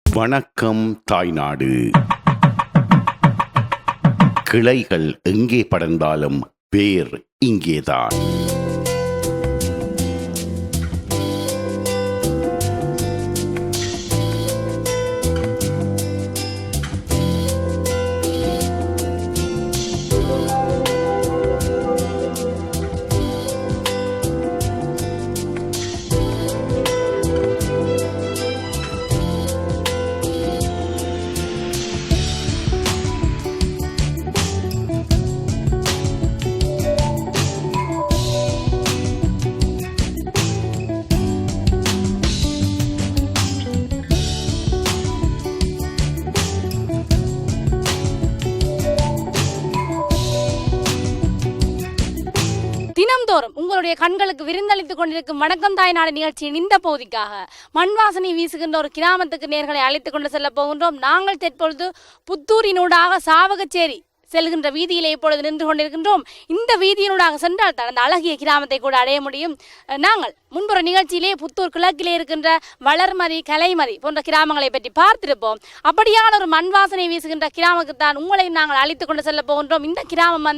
வணக்கம் தாய்நாடு. கிளைகள் எங்கே படர்ந்தாலும் வேர் இங்கேதான். தினம்தோறும் உங்களுடைய கண்களுக்கு விருந்தளித்துக் கொண்டிருக்கும் வணக்கம் தாய்நாடு நிகழ்ச்சியின் இந்த பகுதிக்காக மண் வாசனை வீசுகின்ற ஒரு கிராமத்துக்கு நேர்களை அழைத்துக் கொண்டு செல்ல போகின்றோம். நாங்கள் தற்பொழுது புத்தூரினூடாக சாவகச்சேரி செல்கின்ற வீதியிலே இப்பொழுது நின்று கொண்டிருக்கின்றோம். இந்த வீதியினூடாக சென்றால் தான் அந்த அழகிய கிராமத்தை கூட அடைய முடியும். நாங்கள் முன்பொரு நிகழ்ச்சியிலே புத்தூர் கிழக்கிலே இருக்கின்ற வளர்மதி, கலைமதி போன்ற கிராமங்களை பற்றி பார்த்திருப்போம். அப்படியான ஒரு மண் வாசனை வீசுகின்ற கிராமத்துக்குத்தான் உங்களை நாங்கள் அழைத்துக் கொண்டு செல்ல போகின்றோம். இந்த கிராமம்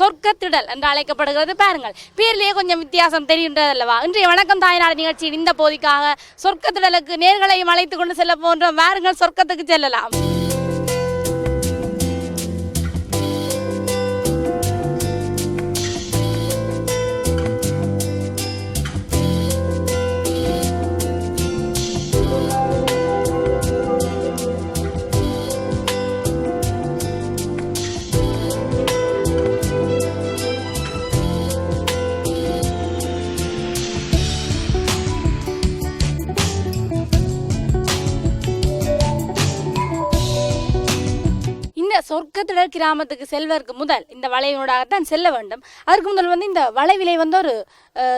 சொர்க்கத்திடல் என்று அழைக்கப்படுகிறது. பாருங்கள், பேரிலேயே கொஞ்சம் வித்தியாசம் தெரிகின்றது அல்லவா? இன்றைய வணக்கம் தாய்நாடு நிகழ்ச்சியின் இந்த பகுதிக்காக சொர்க்கத்திடலுக்கு நேர்களையும் அழைத்துக் கொண்டு செல்ல போகின்றோம். வாருங்கள், சொர்க்கத்துக்கு செல்லலாம். சொர்க்கத்திடல் கிராமத்துக்கு செல்வதற்கு முதல் இந்த வளைவினூடாகத்தான் செல்ல வேண்டும். அதற்கு முதல் இந்த வளைவிலே ஒரு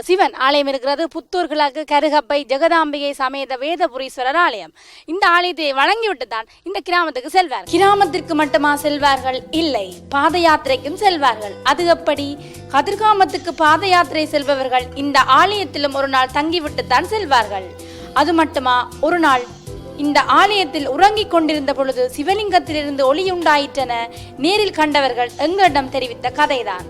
சிவன் ஆலயம் இருக்கிறது. புத்தூர் கிழக்கு கருகப்பை ஜெகதாம்பிகை சமேத வேதபுரீஸ்வரர் ஆலயம். இந்த ஆலயத்தை வணங்கிவிட்டு தான் இந்த கிராமத்துக்கு செல்வார். கிராமத்திற்கு மட்டுமா செல்வார்கள்? இல்லை, பாத யாத்திரைக்கும் செல்வார்கள். அது எப்படி? கதிர்காமத்துக்கு பாத யாத்திரை செல்பவர்கள் இந்த ஆலயத்திலும் ஒரு நாள் தங்கிவிட்டு தான் செல்வார்கள். அது மட்டுமா, ஒரு நாள் இந்த ஆலயத்தில் உறங்கிக் கொண்டிருந்த பொழுது சிவலிங்கத்திலிருந்து ஒளியுண்டாயிற்றென நேரில் கண்டவர்கள் எங்களிடம் தெரிவித்த கதைதான்.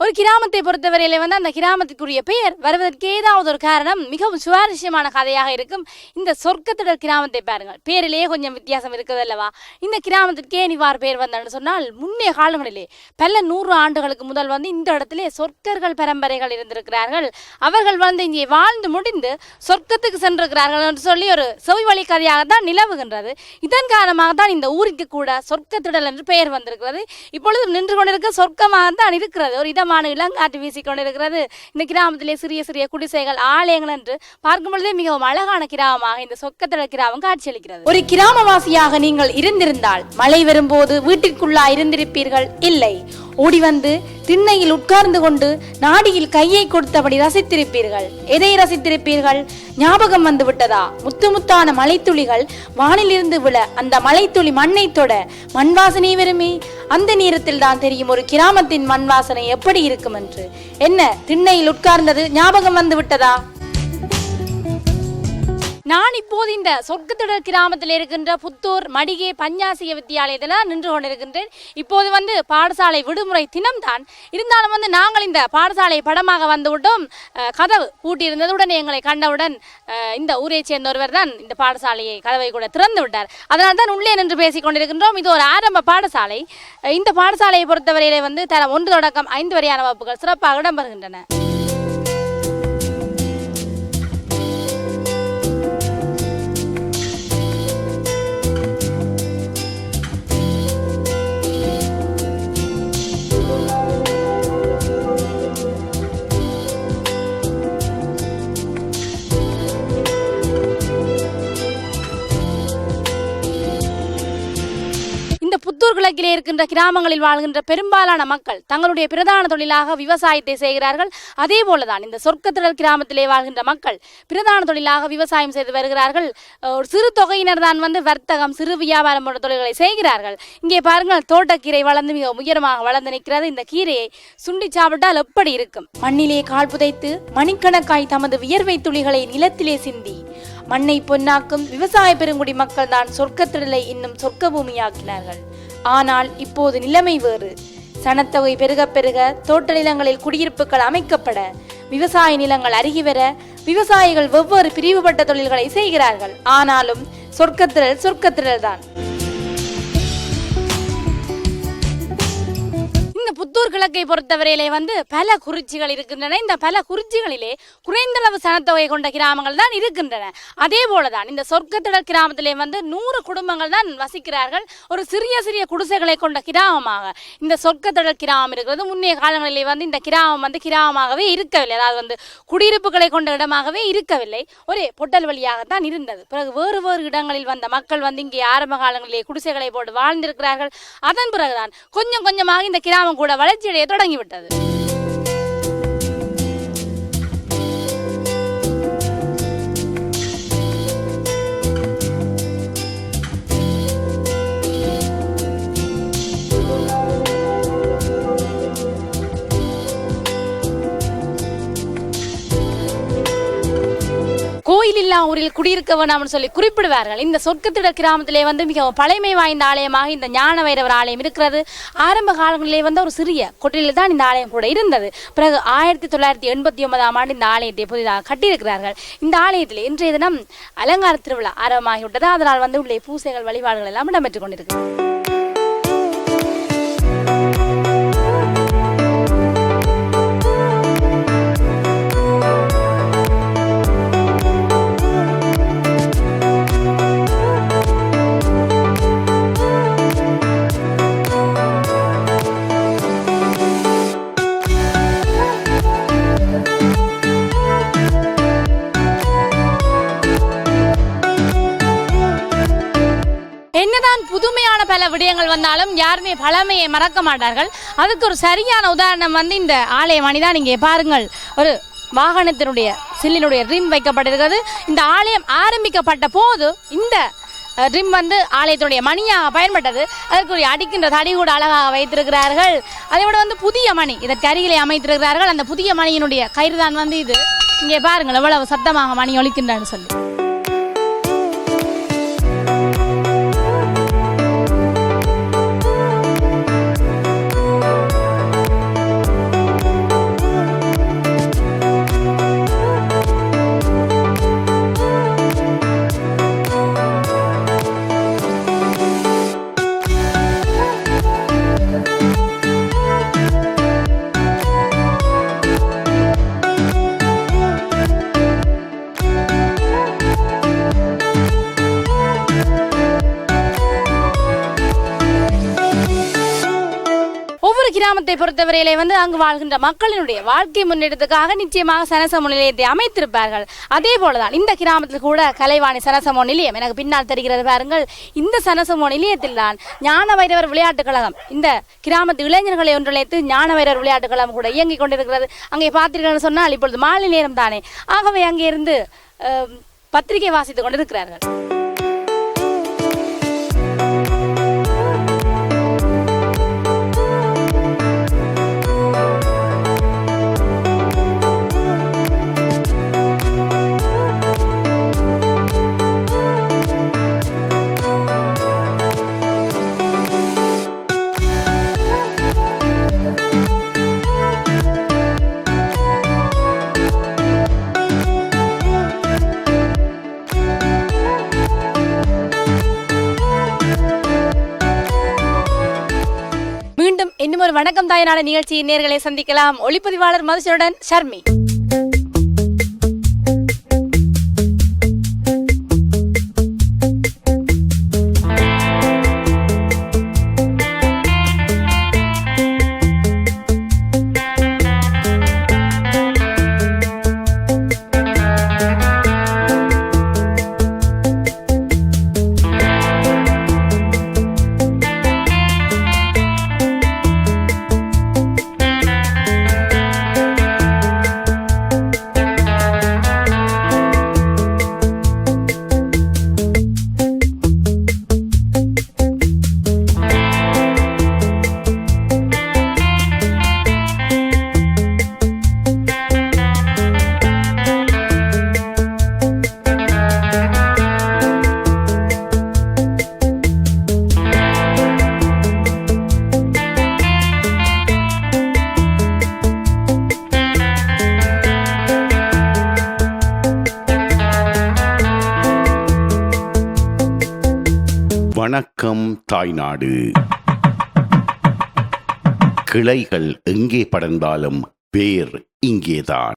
ஒரு கிராமத்தை பொறுத்தவரையில அந்த கிராமத்துக்குரிய பெயர் வருவதற்கு ஏதாவது ஒரு காரணம் மிகவும் சுவாரஸ்யமான கதையாக இருக்கும். இந்த சொர்க்கத்திடல் கிராமத்தை பாருங்கள், பேரிலேயே கொஞ்சம் வித்தியாசம் இருக்குது அல்லவா? இந்த கிராமத்திற்கே இவ்வாறு பெயர் வந்தான்னு சொன்னால், முன்னைய காலங்களிலே பல 100 ஆண்டுகளுக்கு முதல் இந்த இடத்திலே சொர்க்கர்கள் பரம்பரைகள் இருந்திருக்கிறார்கள். அவர்கள் இங்கே வாழ்ந்து முடிந்து சொர்க்கத்துக்கு சென்றிருக்கிறார்கள் என்று சொல்லி ஒரு செவி வழி கதையாகத்தான் நிலவுகின்றது. இதன் காரணமாக தான் இந்த ஊருக்கு கூட சொர்க்கத்திடல் என்று பெயர் வந்திருக்கிறது. இப்பொழுது நின்று கொண்டிருக்க சொர்க்கமாகத்தான் இருக்கிறது. ஒரு இதமான இளங்காற்று வீசிக்கொண்டிருக்கிறது. இந்த கிராமத்திலே சிறிய சிறிய குடிசைகள், ஆலயங்கள் என்று பார்க்கும் பொழுதே மிகவும் அழகான கிராமமாக இந்த சொர்க்கத்திடல் கிராமம் காட்சியளிக்கிறது. ஒரு கிராமவாசியாக நீங்கள் இருந்திருந்தால் மழை வரும்போது வீட்டிற்குள்ளா இருந்திருப்பீர்கள்? இல்லை, ஓடி வந்து திண்ணையில் உட்கார்ந்து கொண்டு நாடியில் கையை கொடுத்தபடி ரசித்திருப்பீர்கள். எதை ரசித்திருப்பீர்கள்? ஞாபகம் வந்து விட்டதா? முத்து முத்தான மலைத்துளிகள் வானிலிருந்து விழ அந்த மலைத்துளி மண்ணை தொட மண் வாசனை வருமே. அந்த நேரத்தில் தான் தெரியும் ஒரு கிராமத்தின் மண் வாசனை எப்படி இருக்கும் என்று. என்ன, திண்ணையில் உட்கார்ந்தது ஞாபகம் வந்து விட்டதா? நான் இப்போது இந்த சொர்க்கத்திடல் கிராமத்தில் இருக்கின்ற புத்தூர் மடிகே பஞ்சாசிய வித்தியாலயத்தில் நின்று கொண்டிருக்கின்றேன். இப்போது பாடசாலை விடுமுறை தினம்தான். இருந்தாலும் நாங்கள் இந்த பாடசாலை படமாக வந்துவிட்டோம். கதவு பூட்டியிருந்தது. உடனே எங்களை கண்டவுடன் இந்த ஊரை சேர்ந்த ஒருவர் தான் இந்த பாடசாலையை கதவை கூட திறந்து விட்டார். அதனால் தான் உள்ளே நின்று பேசிக் கொண்டிருக்கின்றோம். இது ஒரு ஆரம்ப பாடசாலை. இந்த பாடசாலையை பொறுத்தவரையிலே தரம் 1 தொடக்கம் 5 வரையான வகுப்புகள் சிறப்பாக இடம்பெறுகின்றன. கிழக்கிலே இருக்கின்ற கிராமங்களில் வாழ்கின்ற பெரும்பாலான மக்கள் தங்களுடைய பிரதான தொழிலாக விவசாயத்தை செய்கிறார்கள். அதே போலதான் இந்த சொர்க்கத்திடல் கிராமத்திலே வாழ்கின்ற மக்கள் பிரதான தொழிலாக விவசாயம் செய்து வருகிறார்கள். ஒரு சிறு தொகையினர் தான் வர்த்தகம், சிறு வியாபாரம் போன்ற தொழில்களை செய்கிறார்கள். இங்கே பாருங்கள், தோட்டக்கீரை வளர்ந்து மிக உயரமாக வளர்ந்து நிற்கிறது. இந்த கீரையை சுண்டி சாப்பிட்டால் எப்படி இருக்கும்? மண்ணிலே கால் புதைத்து மணிக்கணக்காய் தமது வியர்வை துளிகளை நிலத்திலே சிந்தி மண்ணை பொன்னாக்கும் விவசாய பெருங்குடி மக்கள் தான் சொர்க்கத்திடலை இன்னும் சொர்க்க பூமியாக்கினார்கள். ஆனால் இப்போது நிலைமை வேறு. சனத்தொகை பெருக பெருக தோட்ட நிலங்களில் குடியிருப்புகள் அமைக்கப்பட, விவசாய நிலங்கள் அருகி வர விவசாயிகள் வெவ்வேறு பிரிவுபட்ட தொழில்களை செய்கிறார்கள். ஆனாலும் சொர்க்கத்திடல் தான். இந்த புத்தூர் கிழக்கை பொறுத்தவரையிலே பல குறிச்சிகள் இருக்கின்றன. இந்த பல குறிச்சிகளிலே குறைந்தளவு சனத்தொகை கொண்ட கிராமங்கள் தான் இருக்கின்றன. அதே போலதான் இந்த சொர்க்கத்திடல் கிராமத்திலே 100 குடும்பங்கள் தான் வசிக்கிறார்கள். ஒரு சிறிய சிறிய குடிசைகளை கொண்ட கிராமமாக இந்த சொர்க்கத்திடல் கிராமம் இருக்கிறது. முன்னைய காலங்களிலே இந்த கிராமம் கிராமமாகவே இருக்கவில்லை. அதாவது குடியிருப்புகளை கொண்ட இடமாகவே இருக்கவில்லை. ஒரே பொட்டல் வழியாகத்தான் இருந்தது. பிறகு வேறு வேறு இடங்களில் வந்த மக்கள் இங்கே ஆரம்ப காலங்களிலே குடிசைகளை போட்டு வாழ்ந்திருக்கிறார்கள். அதன் பிறகுதான் கொஞ்சம் கொஞ்சமாக இந்த கிராமம் கூட வளர்ச்சியடைய தொடங்கிவிட்டது. கோயிலில்லா ஊரில் குடியிருக்க வேண்டாம்னு சொல்லி குறிப்பிடுவார்கள். இந்த சொர்க்கத்திடல் கிராமத்திலே மிகவும் பழமை வாய்ந்த ஆலயமாக இந்த ஞான வைரவர் ஆலயம் இருக்கிறது. ஆரம்ப காலங்களிலே ஒரு சிறிய கொட்டிலில் தான் இந்த ஆலயம் கூட இருந்தது. பிறகு 1989 இந்த ஆலயத்தை புதிதாக கட்டியிருக்கிறார்கள். இந்த ஆலயத்தில் இன்றைய தினம் அலங்கார திருவிழா ஆரம்பமாகிவிட்டது. அதனால் உள்ளே பூசைகள், வழிபாடுகள் எல்லாம் இடம்பெற்றுக் கொண்டிருக்கிறது. என்னதான் புதுமையான பல விடயங்கள் வந்தாலும் யாருமே பழமையை மறக்க மாட்டார்கள். அதுக்கு ஒரு சரியான உதாரணம் இந்த ஆலயம் அணிதான். இங்கே பாருங்கள், ஒரு வாகனத்தினுடைய சில்லினுடைய ரிம் வைக்கப்பட்டிருக்கிறது. இந்த ஆலயம் ஆரம்பிக்கப்பட்ட போது இந்த ரிம் ஆலயத்தினுடைய மணியாக பயன்பட்டது. அதற்குரிய அடிக்கின்ற தடி கூட அழகாக வைத்திருக்கிறார்கள். அதை விட புதிய மணி இதற்கு அருகிலே அமைத்திருக்கிறார்கள். அந்த புதிய மணியினுடைய கயிறு தான் இது. இங்கே பாருங்கள் எவ்வளவு சத்தமாக மணி ஒலிக்கின்றான்னு சொல்லி. கிராமத்தை பொறுத்தவரையிலே அங்கு வாழ்கின்ற மக்களினுடைய வாழ்க்கை முன்னேற்றத்துக்காக நிச்சயமாக சனசமூக நிலையத்தை அமைத்திருப்பார்கள். அதே போலதான் இந்த கிராமத்தில் கூட கலைவாணி சனசமூக நிலையம் எனக்கு பின்னால் தெரிகிறது பாருங்கள். இந்த சனசமூக நிலையத்தில் தான் ஞான வைரவர் விளையாட்டுக் கழகம், இந்த கிராமத்து இளைஞர்களை ஒன்றிணைத்து ஞான வைரவர் விளையாட்டுக் கழகம் கூட இயங்கிக் கொண்டிருக்கிறது. அங்கே பார்த்தீர்கள் சொன்னால் இப்பொழுது மாலை நேரம் தானே, ஆகவே அங்கே இருந்து பத்திரிகை வாசித்துக் கொண்டிருக்கிறார்கள். இன்னும் ஒரு வணக்கம் தாயனான நிகழ்ச்சியின் நேர்களை சந்திக்கலாம். ஒளிப்பதிவாளர் மதுசனுடன் ஷர்மி. வணக்கம் தாய்நாடு. கிளைகள் எங்கே படர்ந்தாலும் வேர் இங்கேதான்.